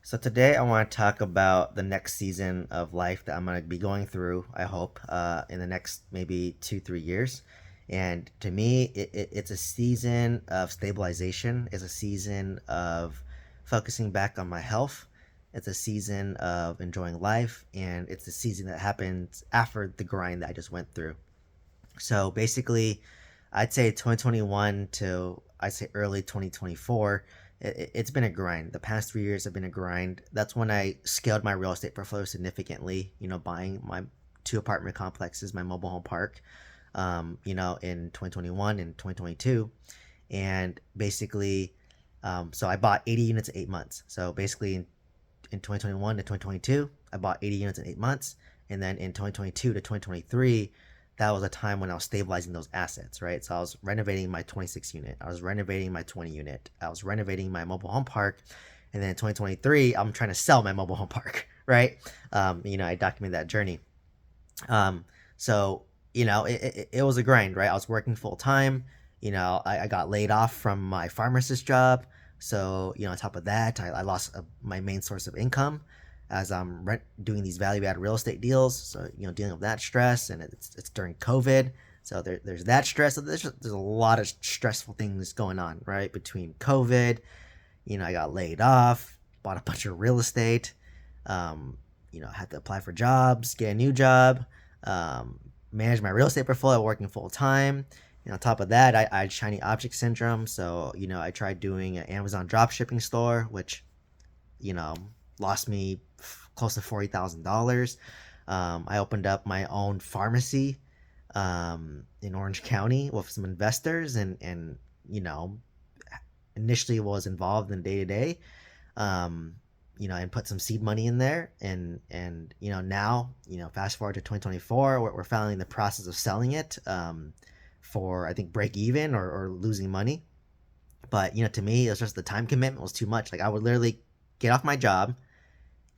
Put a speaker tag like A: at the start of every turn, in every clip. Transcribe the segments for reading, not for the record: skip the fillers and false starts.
A: So today I want to talk about the next season of life that I'm going to be going through, I hope, in the next maybe 2, 3 years. And to me, it's a season of stabilization. It's a season of focusing back on my health. It's a season of enjoying life. And it's a season that happens after the grind that I just went through. So basically, I'd say 2021 to I'd say early 2024, it's been a grind. The past 3 years have been a grind. That's when I scaled my real estate portfolio significantly. Buying my two apartment complexes, my mobile home park, in 2021 and 2022, and basically, so I bought 80 units in 8 months. So basically, in 2021 to 2022, I bought 80 units in 8 months, and then in 2022 to 2023, that was a time when I was stabilizing those assets, right? So I was renovating my 26 unit, I was renovating my 20 unit, I was renovating my mobile home park, and then in 2023, I'm trying to sell my mobile home park, right? I documented that journey. So it was a grind, right? I was working full time. I got laid off from my pharmacist job. So on top of that, I lost my main source of income as I'm doing these value add real estate deals. So dealing with that stress, and it's during COVID. So there's that stress. So there's a lot of stressful things going on, right? Between COVID, I got laid off, bought a bunch of real estate. I had to apply for jobs, get a new job, um, manage my real estate portfolio, working full time. On top of that, I had shiny object syndrome. So, I tried doing an Amazon drop shipping store, which, you know, lost me close to $40,000. I opened up my own pharmacy in Orange County with some investors, and you know, initially was involved in day to day, and put some seed money in there, and now, fast forward to 2024, we're finally in the process of selling it, for I think break even or losing money. But to me, it was just the time commitment was too much. Like, I would literally get off my job,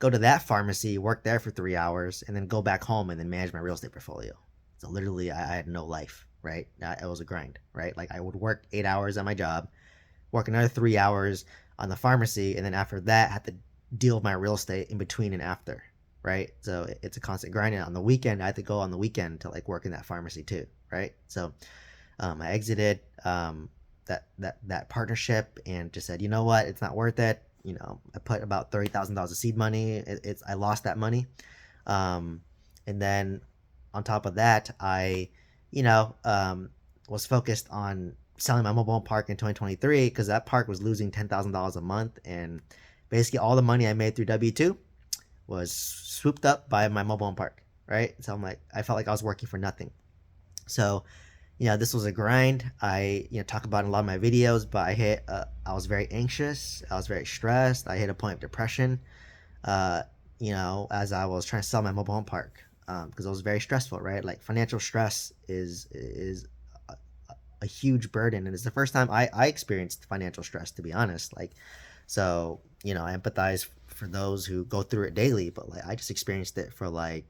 A: go to that pharmacy, work there for 3 hours, and then go back home and then manage my real estate portfolio. So literally, I had no life. Right, it was a grind. Right, like I would work 8 hours at my job, work another 3 hours on the pharmacy, and then after that, have to deal with my real estate in between and after. Right, so it's a constant grind. And on the weekend, I had to go on the weekend to like work in that pharmacy too. Right, so I exited that partnership and just said, you know what, it's not worth it. I put about $30,000 of seed money. I lost that money, um, and then on top of that, I you know was focused on selling my mobile home park in 2023 because that park was losing $10,000 a month, and basically all the money I made through W-2 was swooped up by my mobile home park. Right, so I felt like I was working for nothing. So this was a grind. I talk about in a lot of my videos, but I was very anxious. I was very stressed. I hit a point of depression. Uh, as I was trying to sell my mobile home park, because it was very stressful. Right, like financial stress is a, a huge burden, and it's the first time I experienced financial stress. To be honest, like, so I empathize for those who go through it daily, but like I just experienced it for like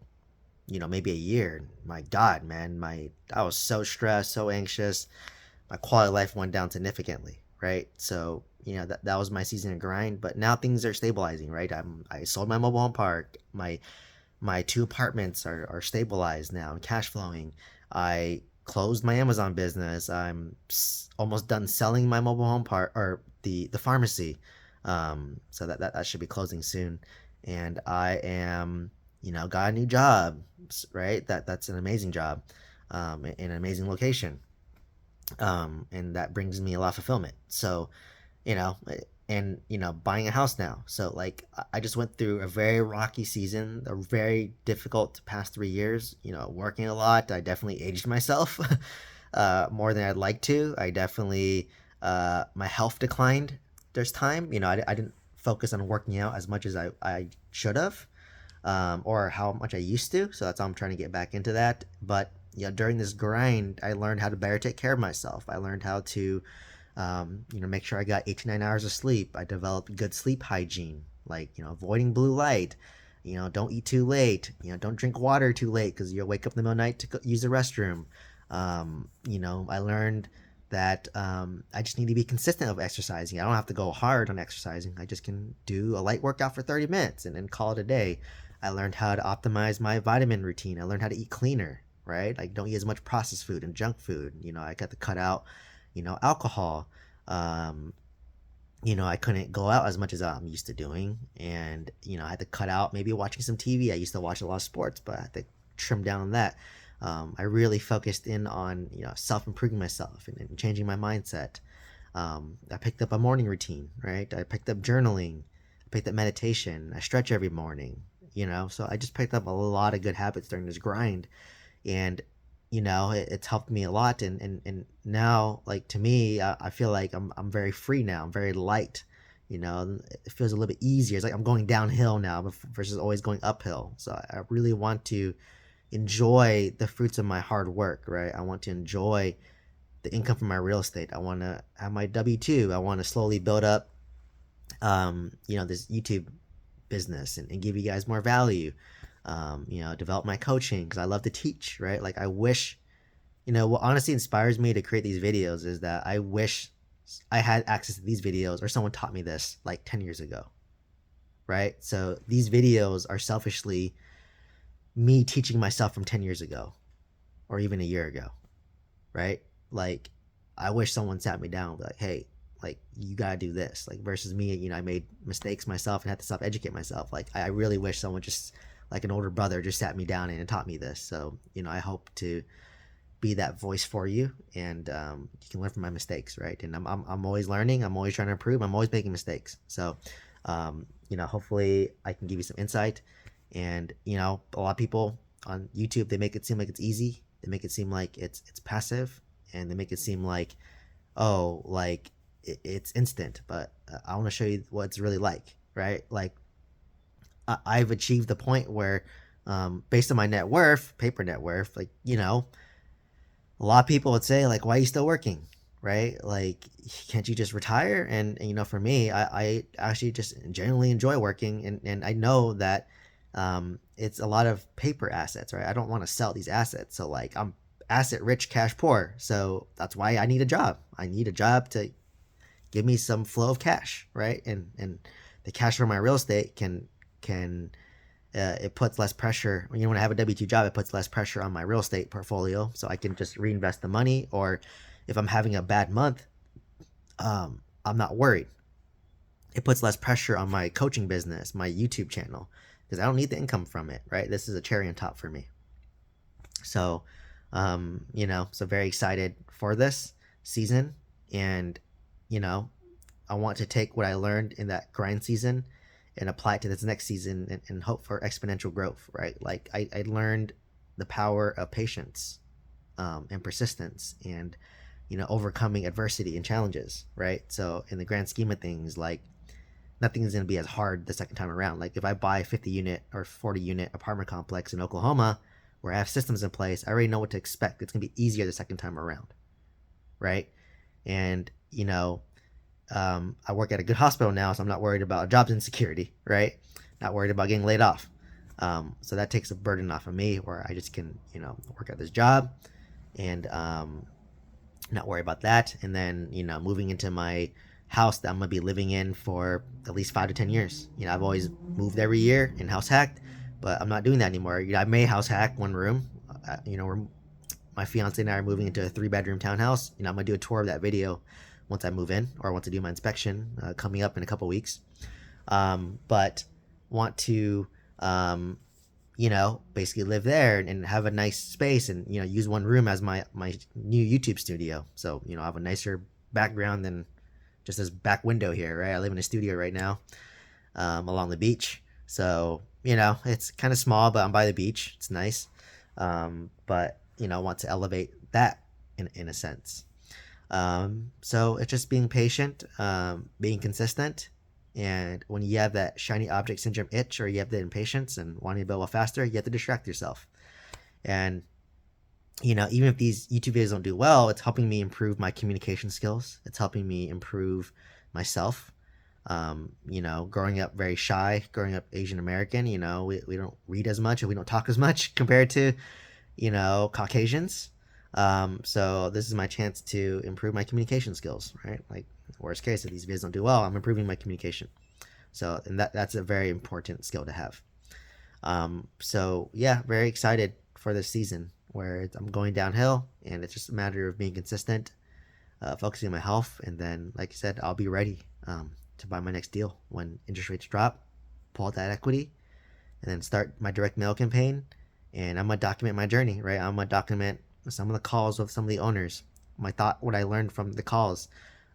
A: maybe a year. My God, man, my I was so stressed, so anxious. My quality of life went down significantly, right? So that was my season of grind. But now things are stabilizing, right? I sold my mobile home park. My two apartments are stabilized now and cash flowing. I closed my Amazon business. I'm almost done selling my mobile home park, or the pharmacy. So that should be closing soon. And I am got a new job, right? That's an amazing job, in an amazing location, and that brings me a lot of fulfillment. So you know and buying a house now. So like I just went through a very rocky season, a very difficult past 3 years, working a lot. I definitely aged myself more than I'd like to. I definitely My health declined. There's time, I didn't focus on working out as much as I should have, or how much I used to. So that's how I'm trying to get back into that. But during this grind, I learned how to better take care of myself. I learned how to, make sure I got 8 to 9 hours of sleep. I developed good sleep hygiene, like avoiding blue light. Don't eat too late. Don't drink water too late because you'll wake up in the middle of the night to use the restroom. I learned that I just need to be consistent of exercising. I don't have to go hard on exercising. I just can do a light workout for 30 minutes and then call it a day. I learned how to optimize my vitamin routine. I learned how to eat cleaner, right? Like don't eat as much processed food and junk food. I got to cut out, alcohol. Um, I couldn't go out as much as I'm used to doing. And, I had to cut out maybe watching some TV. I used to watch a lot of sports, but I had to trim down on that. I really focused in on, self improving myself and changing my mindset. I picked up a morning routine, right? I picked up journaling. I picked up meditation. I stretch every morning, so I just picked up a lot of good habits during this grind. And it's helped me a lot. And now, like, to me, I feel like I'm very free now. I'm very light. It feels a little bit easier. It's like I'm going downhill now versus always going uphill. So I really want to enjoy the fruits of my hard work, right? I want to enjoy the income from my real estate. I want to have my W-2. I want to slowly build up this YouTube business and give you guys more value. Develop my coaching because I love to teach, right? Like I wish, what honestly inspires me to create these videos is that I wish I had access to these videos or someone taught me this like 10 years ago, right? So these videos are selfishly me teaching myself from 10 years ago or even a year ago, right? Like I wish someone sat me down and be like, hey, like you gotta do this, like versus me, I made mistakes myself and had to self-educate myself. Like I really wish someone just like an older brother just sat me down and taught me this. So I hope to be that voice for you, and you can learn from my mistakes, right? And I'm always learning. I'm always trying to improve. I'm always making mistakes. So hopefully I can give you some insight. And a lot of people on YouTube, they make it seem like it's easy. They make it seem like it's passive, and they make it seem like, oh, like it's instant. But I want to show you what it's really like, right? Like I've achieved the point where, based on my net worth, paper net worth, like, a lot of people would say, like, why are you still working? Right? Like, can't you just retire? And for me, I actually just genuinely enjoy working. And I know that it's a lot of paper assets, right? I don't want to sell these assets. So, like, I'm asset rich, cash poor. So that's why I need a job. I need a job to give me some flow of cash, right? And the cash from my real estate can it puts less pressure. When I have a W-2 job, it puts less pressure on my real estate portfolio, so I can just reinvest the money. Or if I'm having a bad month, I'm not worried. It puts less pressure on my coaching business, my YouTube channel, because I don't need the income from it, right? This is a cherry on top for me. So, so very excited for this season. And, I want to take what I learned in that grind season and apply it to this next season and hope for exponential growth, right? Like I learned the power of patience and persistence and, overcoming adversity and challenges, right? So in the grand scheme of things, like nothing is going to be as hard the second time around. Like if I buy a 50 unit or 40 unit apartment complex in Oklahoma where I have systems in place, I already know what to expect. It's going to be easier the second time around, right? And, I work at a good hospital now, so I'm not worried about job insecurity, right? Not worried about getting laid off. So that takes a burden off of me where I just can, work at this job and not worry about that. And then, moving into my house that I'm going to be living in for at least 5 to 10 years. I've always moved every year and house hacked, but I'm not doing that anymore. I may house hack one room. My fiance and I are moving into a 3-bedroom townhouse. I'm going to do a tour of that video once I move in, or once I do my inspection coming up in a couple weeks. But want to, basically live there and have a nice space and, use one room as my new YouTube studio. So, I have a nicer background than just this back window here, right? I live in a studio right now along the beach. So, it's kind of small, but I'm by the beach. It's nice. But, I want to elevate that in a sense. So it's just being patient, being consistent. And when you have that shiny object syndrome itch, or you have the impatience and wanting to build faster, you have to distract yourself. And, even if these YouTube videos don't do well, it's helping me improve my communication skills. It's helping me improve myself. Growing up very shy, growing up Asian American, we don't read as much and we don't talk as much compared to, Caucasians. So this is my chance to improve my communication skills, right? Like worst case, if these videos don't do well, I'm improving my communication. So and that's a very important skill to have. So yeah, very excited for this season where I'm going downhill, and it's just a matter of being consistent, focusing on my health, and then, like I said, I'll be ready to buy my next deal when interest rates drop, pull out that equity, and then start my direct mail campaign. And I'm gonna document my journey, right? I'm gonna document some of the calls with some of the owners, what I learned from the calls.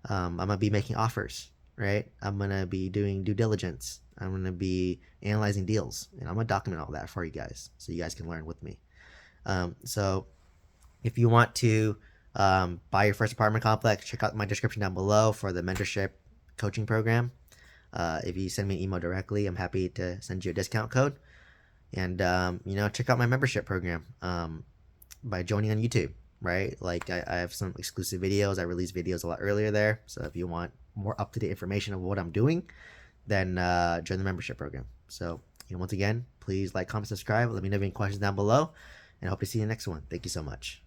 A: I'm gonna be making offers, right? I'm gonna be doing due diligence. I'm gonna be analyzing deals, and I'm gonna document all that for you guys, so you guys can learn with me. So if you want to buy your first apartment complex, check out my description down below for the mentorship coaching program. If you send me an email directly, I'm happy to send you a discount code. And check out my membership program by joining on YouTube. Right, like I have some exclusive videos. I release videos a lot earlier there. So if you want more up to date information of what I'm doing, then join the membership program. So once again, please like, comment, subscribe. Let me know if you have any questions down below, and I hope to see you in the next one. Thank you so much.